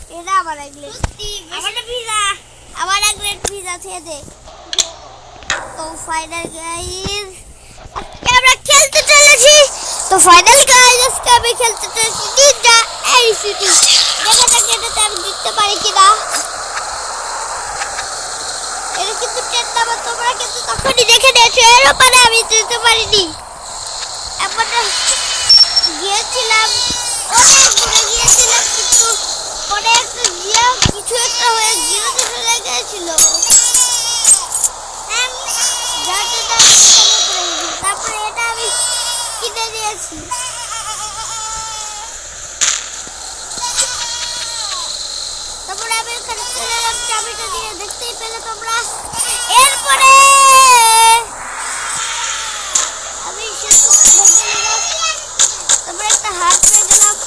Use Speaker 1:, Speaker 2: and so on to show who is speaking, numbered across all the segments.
Speaker 1: এটা আমার এগলে আমারটা পিজা আমার এগলে পিজা খেয়ে দে তো ফাইনাল গাইস আজকে আমরা খেলতে চলেছি তো ফাইনাল গাইস আজকে আমি খেলতে চলেছি নিনজা এসিটি দেখা যাক এটাতে আমি জিততে পারি কিনা এটা কিন্তু ট্রেন নাম্বার তোমরা কিন্তু তখনই দেখে নিয়েছো এর উপরে আমি জিততে পারিনি একবার গিয়েছিলাম অনেক দূরে গিয়েছিলাম কিন্তু পরে একটা গিয়ে কিছু একটা হয়ে গিয়েতে চলে গিয়েছিল তারপরে এটা আমি কিনে দিয়েছি তারপরে আমি ওখানে চলে এলাম চাবিটা দিয়ে দেখতেই পেলে তোমরা এরপরে আমি তারপরে একটা হাত পেয়ে গেলাম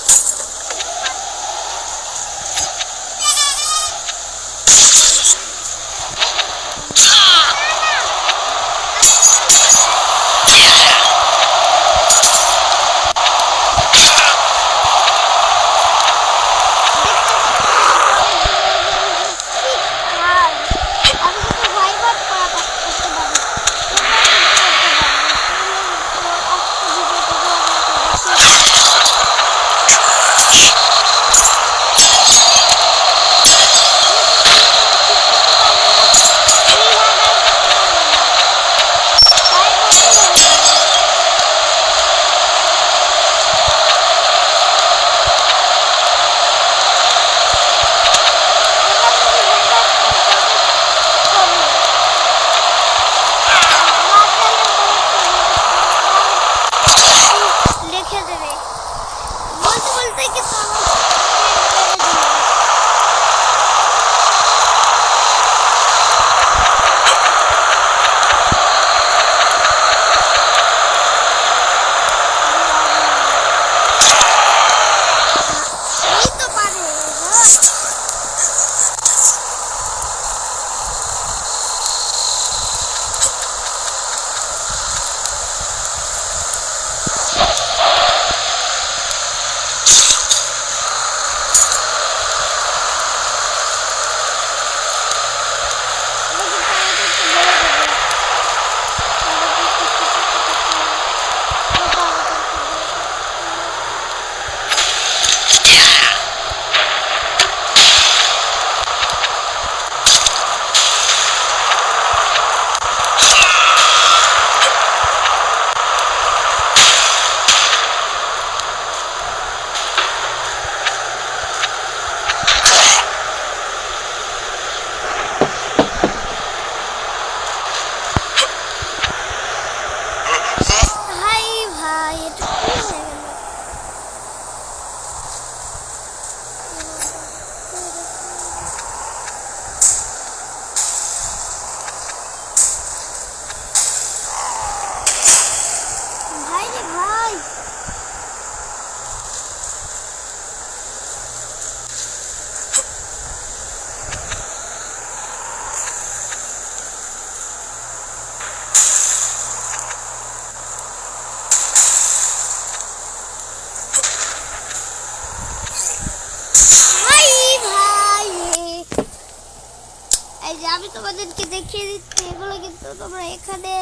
Speaker 1: আমি তোমাদেরকে দেখিয়ে দিচ্ছি এগুলো কিন্তু তোমরা এখানে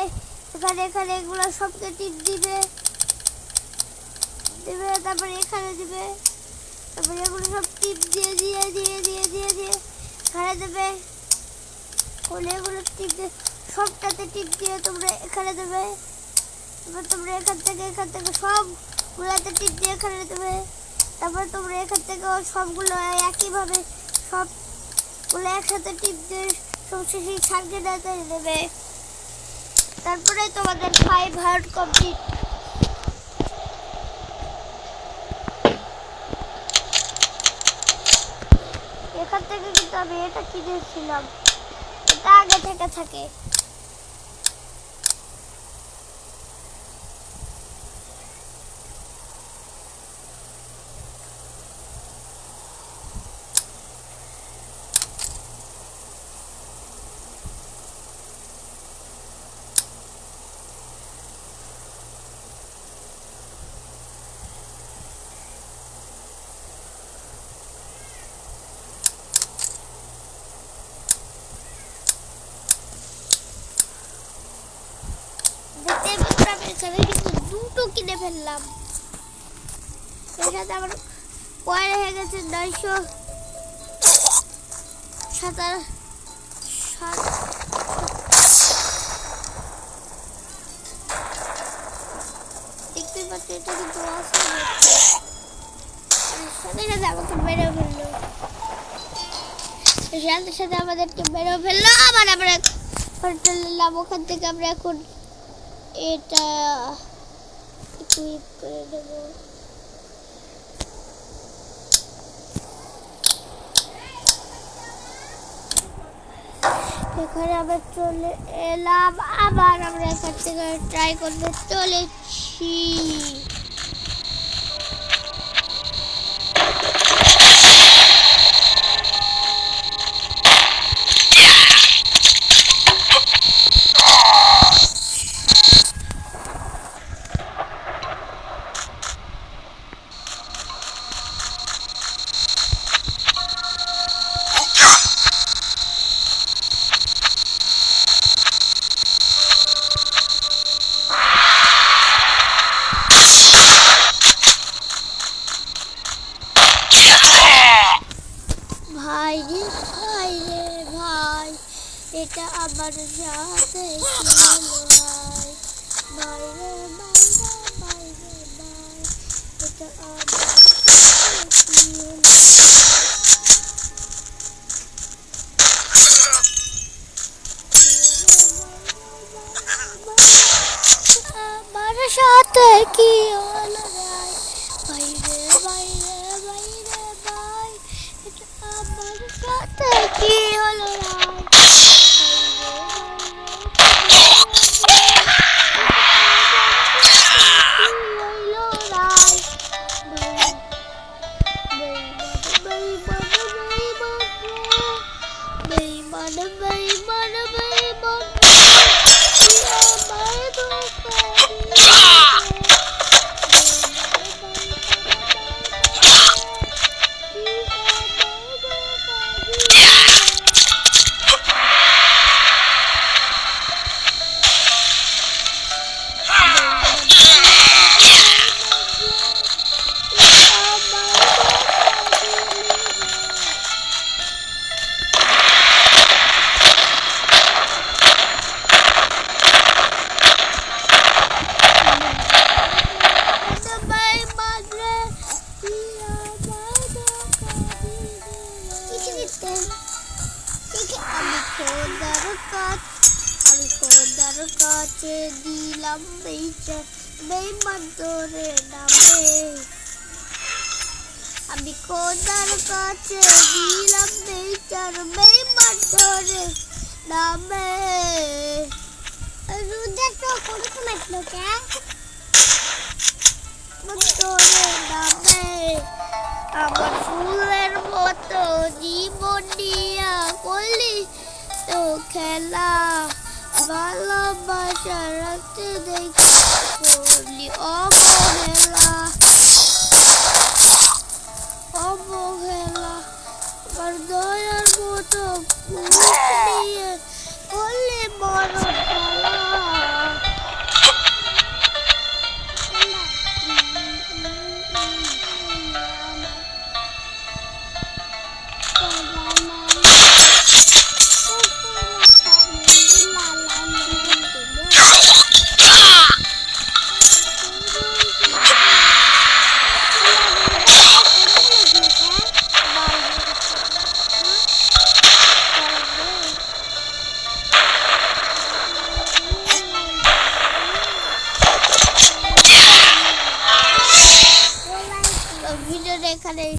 Speaker 1: এখানে এখানে এগুলো সবকে টিপ দিবে দিবে তারপরে এখানে দিবে তারপরে এগুলো সব টিপ দিয়ে দিয়ে দিয়ে দিয়ে দিয়ে দিয়ে এখানে দেবে কোলে এগুলো টিপ দিয়ে সবটাতে টিপ দিয়ে তোমরা এখানে দেবে তারপর তোমরা এখান থেকে সবগুলোতে টিপ দিয়ে এখানে দেবে তারপর তোমরা এখান থেকে সবগুলো একইভাবে সবগুলো একসাথে টিপ দিয়ে সবশেষে সামনে দাঁড়িয়ে দেবে তারপরে তোমাদের 5 হার্ড কমপ্লিট এখান থেকে কিন্তু আমি এটা কিনেছিলাম এটা আগে থেকে থাকে আমি এখানে কিন্তু দুটো কিনে ফেললাম। এর সাথে আমার পয়েন্ট হয়ে গেছে 957। দেখতে পাচ্ছি এটা কিন্তু সাথে সাথে আমাকে মেরে ফেললো, সাথে সাথে আমাদেরকে মেরে ফেললো। আবার আমরা হোটেল নিলাম, ওখান থেকে আমরা এখন এটা ইকুইপ করে নেব। এখানে আমরা চলে এলাম, আবার আমরা এখান থেকে ট্রাই করতে চলেছি। ভাই রে ভাই রে ভাই, এটা আমার সাথে কি হলো ভাই, ভাই রে ভাই রে ভাই রে ভাই, এটা আমার সাথে কি হলো। আমার সাথে কি হলো ভাই, ভাই রে ভাই রে ভাই রে ভাই, এটা আমার সাথে কি হলো ভাই, কাছে দিলাম বেচার বেঈমান তোরে নামে, আমি খোদার কাছে দিলাম বেচার বেঈমান তোরে নামে। রুদার তো কোন মারলো কে তোরে নামে, আমার ফুলের মতো জীবন নিয়া করলি তো খেলা, ভালোবাসা রাখতে দেখি করলি অবহেলা, অবহেলা, আমার দয়ার মতো নিয়ে করলি বড় খেলা। ভিডিওটা এখানে